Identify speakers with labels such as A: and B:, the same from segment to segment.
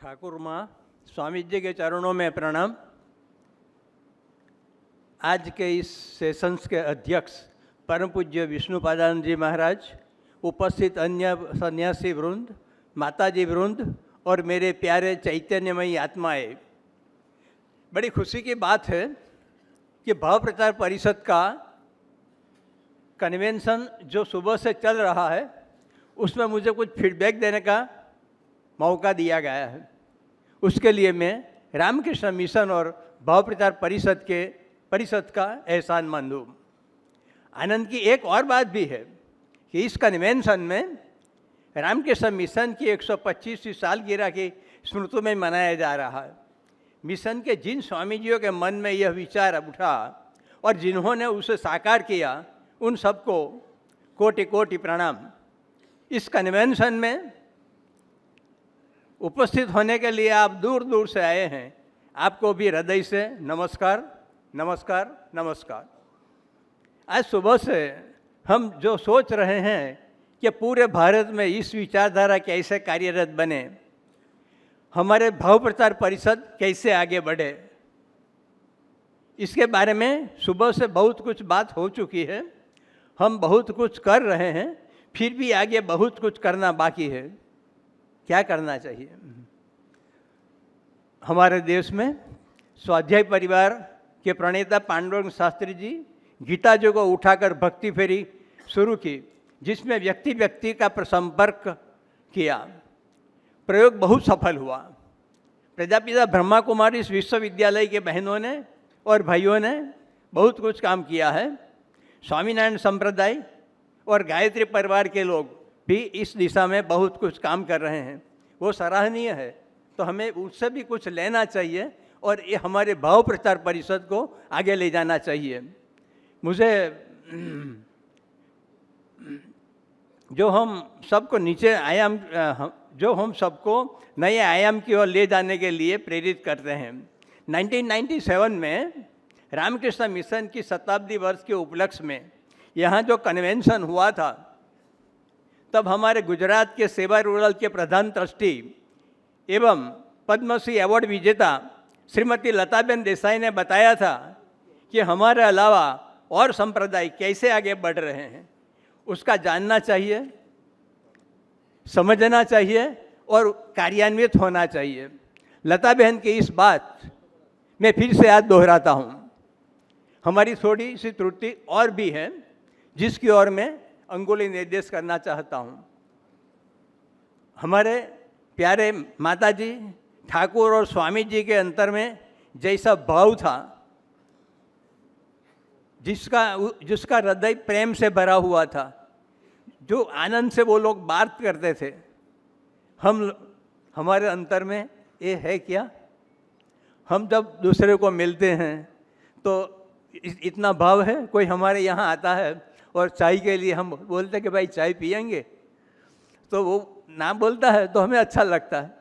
A: ठाकुर माँ स्वामी जी के चरणों में प्रणाम। आज के इस सेशंस के अध्यक्ष परम पूज्य विष्णुपादानंद जी महाराज, उपस्थित अन्य सन्यासी वृंद, माताजी वृंद और मेरे प्यारे चैतन्यमयी आत्माएं, बड़ी खुशी की बात है कि भाव प्रचार परिषद का कन्वेंशन जो सुबह से चल रहा है उसमें मुझे कुछ फीडबैक देने का मौका दिया गया है। उसके लिए मैं रामकृष्ण मिशन और भाव प्रचार परिषद का एहसानमंद हूँ। आनंद की एक और बात भी है कि इस कन्वेंशन में रामकृष्ण मिशन की 125वीं सालगिरह की स्मृति में मनाया जा रहा है। मिशन के जिन स्वामी जियों के मन में यह विचार उठा और जिन्होंने उसे साकार किया, उन सबको कोटि कोटि प्रणाम। इस कन्वेंशन में उपस्थित होने के लिए आप दूर दूर से आए हैं, आपको भी हृदय से नमस्कार नमस्कार नमस्कार। आज सुबह से हम जो सोच रहे हैं कि पूरे भारत में इस विचारधारा कैसे कार्यरत बने, हमारे भाव प्रचार परिषद कैसे आगे बढ़े, इसके बारे में सुबह से बहुत कुछ बात हो चुकी है। हम बहुत कुछ कर रहे हैं, फिर भी आगे बहुत कुछ करना बाकी है। क्या करना चाहिए? हमारे देश में स्वाध्याय परिवार के प्रणेता पांडुरंग शास्त्री जी गीता जी को उठाकर भक्ति फेरी शुरू की, जिसमें व्यक्ति व्यक्ति का संपर्क किया। प्रयोग बहुत सफल हुआ। प्रजापिता ब्रह्मा कुमारी इस विश्वविद्यालय के बहनों ने और भाइयों ने बहुत कुछ काम किया है। स्वामीनारायण संप्रदाय और गायत्री परिवार के लोग भी इस दिशा में बहुत कुछ काम कर रहे हैं, वो सराहनीय है। तो हमें उससे भी कुछ लेना चाहिए और ये हमारे भाव प्रचार परिषद को आगे ले जाना चाहिए। मुझे जो हम सबको नीचे आयाम जो हम सबको नए आयाम की ओर ले जाने के लिए प्रेरित करते हैं। 1997 में रामकृष्ण मिशन की शताब्दी वर्ष के उपलक्ष्य में यहाँ जो कन्वेंशन हुआ था, तब हमारे गुजरात के सेवा रूरल के प्रधान ट्रस्टी एवं पद्मश्री अवार्ड विजेता श्रीमती लताबेन देसाई ने बताया था कि हमारे अलावा और संप्रदाय कैसे आगे बढ़ रहे हैं, उसका जानना चाहिए, समझना चाहिए और कार्यान्वित होना चाहिए। लता बहन की इस बात मैं फिर से आज दोहराता हूँ। हमारी थोड़ी सी त्रुटि और भी है, जिसकी ओर मैं अंगुली निर्देश करना चाहता हूँ। हमारे प्यारे माताजी ठाकुर और स्वामी जी के अंतर में जैसा भाव था, जिसका हृदय प्रेम से भरा हुआ था, जो आनंद से वो लोग बात करते थे, हमारे अंतर में ये है क्या? हम जब दूसरे को मिलते हैं तो इतना भाव है। कोई हमारे यहाँ आता है और चाय के लिए हम बोलते हैं कि भाई चाय पिएंगे, तो वो ना बोलता है तो हमें अच्छा लगता है।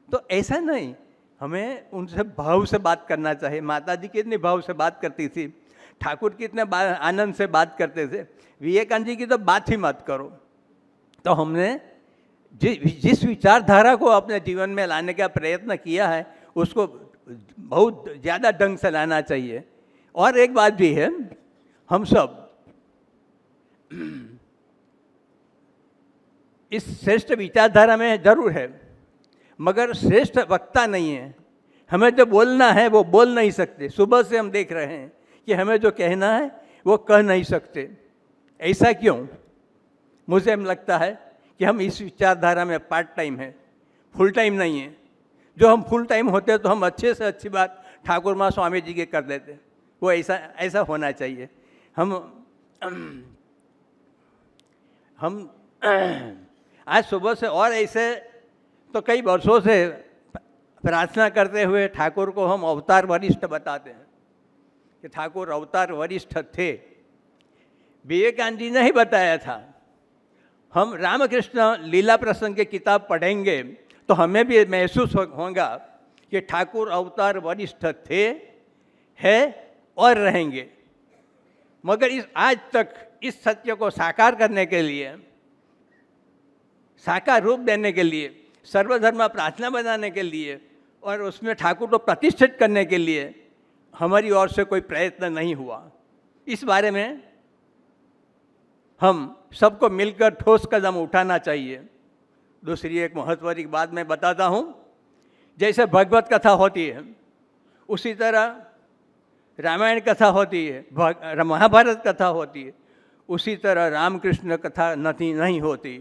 A: तो ऐसा नहीं, हमें उनसे भाव से बात करना चाहिए। माता जी कितने भाव से बात करती थी, ठाकुर कितने आनंद से बात करते थे, विवेकानंद जी की तो बात ही मत करो। तो हमने जिस विचारधारा को अपने जीवन में लाने का प्रयत्न किया है, उसको बहुत ज़्यादा ढंग से लाना चाहिए। और एक बात भी है, हम सब इस श्रेष्ठ विचारधारा में जरूर है, मगर श्रेष्ठ वक्ता नहीं है। हमें जो बोलना है वो बोल नहीं सकते। सुबह से हम देख रहे हैं कि हमें जो कहना है वो कह नहीं सकते। ऐसा क्यों? मुझे लगता है कि हम इस विचारधारा में पार्ट टाइम है, फुल टाइम नहीं है। जो हम फुल टाइम होते तो हम अच्छे से अच्छी बात ठाकुर माँ स्वामी जी के कर देते। वो ऐसा होना चाहिए। हम आज सुबह से और ऐसे तो कई वर्षों से प्रार्थना करते हुए ठाकुर को हम अवतार वरिष्ठ बताते हैं कि ठाकुर अवतार वरिष्ठ थे। विवेकानंद जी ने ही बताया था। हम रामकृष्ण लीला प्रसंग की किताब पढ़ेंगे तो हमें भी महसूस होगा कि ठाकुर अवतार वरिष्ठ थे, है और रहेंगे। मगर आज तक इस सत्य को साकार करने के लिए, साकार रूप देने के लिए सर्वधर्म प्रार्थना बनाने के लिए और उसमें ठाकुर को प्रतिष्ठित करने के लिए हमारी ओर से कोई प्रयत्न नहीं हुआ। इस बारे में हम सबको मिलकर ठोस कदम उठाना चाहिए। दूसरी एक महत्वपूर्ण बात मैं बताता हूँ, जैसे भगवत कथा होती है उसी तरह रामायण कथा होती है, महाभारत कथा होती है, उसी तरह रामकृष्ण कथा नहीं होती।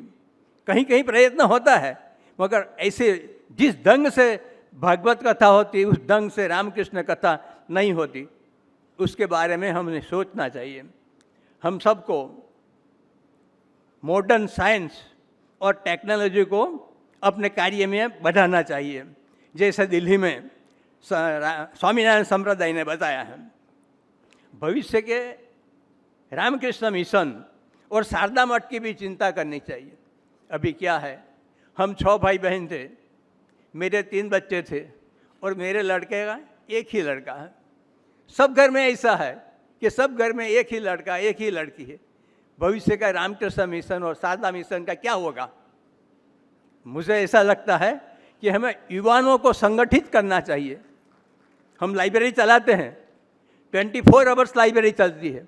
A: कहीं कहीं प्रयत्न होता है, मगर ऐसे जिस ढंग से भागवत कथा होती है उस ढंग से रामकृष्ण कथा नहीं होती। उसके बारे में हमें सोचना चाहिए। हम सबको मॉडर्न साइंस और टेक्नोलॉजी को अपने कार्य में बढ़ाना चाहिए। जैसे दिल्ली में स्वामीनारायण संप्रदाय ने बताया है, भविष्य के रामकृष्ण मिशन और शारदा मठ की भी चिंता करनी चाहिए। अभी क्या है, हम 6 भाई बहन थे, मेरे 3 बच्चे थे और मेरे लड़के का एक ही लड़का है। सब घर में ऐसा है कि सब घर में एक ही लड़का एक ही लड़की है। भविष्य का रामकृष्ण मिशन और शारदा मिशन का क्या होगा? मुझे ऐसा लगता है कि हमें युवाओं को संगठित करना चाहिए। हम लाइब्रेरी चलाते हैं, 24 आवर्स लाइब्रेरी चलती है।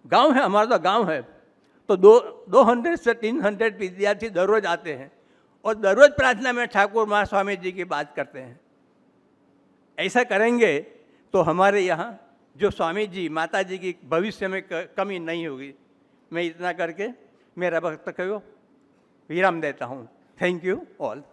A: गांव है, हमारा तो गांव है, तो 200 से 300 विद्यार्थी दररोज आते हैं और दररोज प्रार्थना में ठाकुर माँ स्वामी जी की बात करते हैं। ऐसा करेंगे तो हमारे यहाँ जो स्वामी जी माता जी की भविष्य में कमी नहीं होगी। मैं इतना करके मेरा वक्तव्य विराम देता हूँ। Thank you all.